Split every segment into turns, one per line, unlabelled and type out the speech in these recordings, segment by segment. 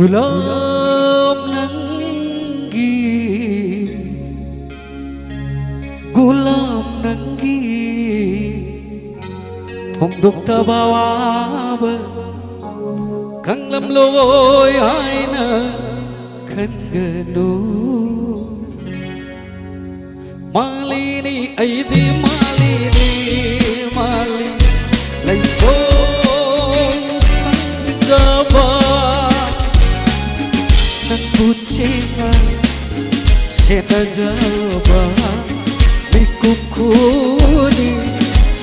Gulam nanggi, gulam nanggi, pondok tabawa kang lam loi hai na khan ganu malini ai di malini mali lai pong sanggaba nan kucing sena jaba mikukuri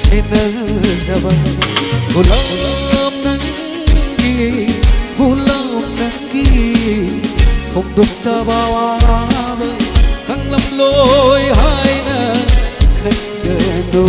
sena jaba gulam nanggi gulam nanggi pondok tabawa kang lam loi hai na khan ganu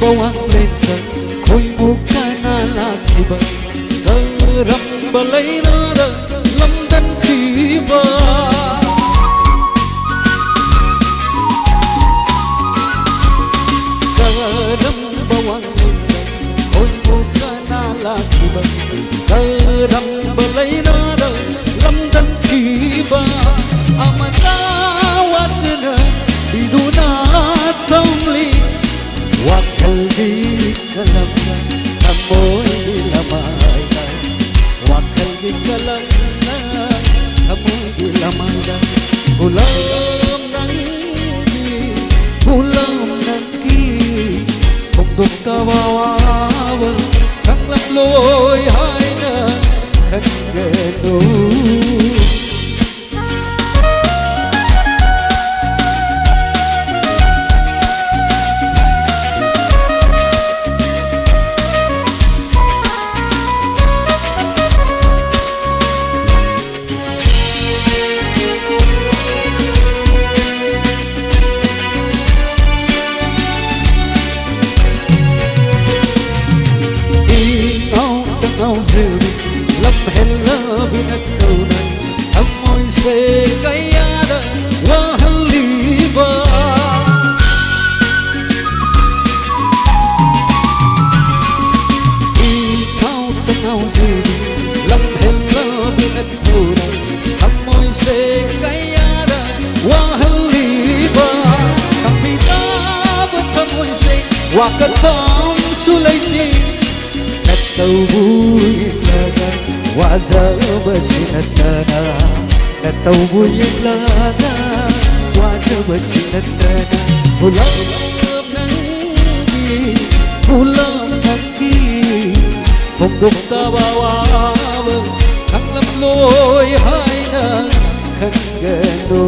bawang lenta khoi muka na laki ba taram balai na lam dan ki ba taram bawang lenta khoi muka na laki ba taram balai na lam dan ki ba amana watna biduna tamli wakal di kalam amoy di lamay wakal di kalam amoy di lamay gulam nanggi pondok tabawa kang lam loi hai na khan ganu lấp hella binagdawna amoy se kayada wahaliba ikaw tanaw sili lap hella binagdawna amoy se kayada wahaliba kapitaba amoy se wakatam sulayti natawbuyin laga wajab sinatana natawbuyin laga wajab sinatana gulam nanggi pondok tabawa kang lam loi hai na khan ganu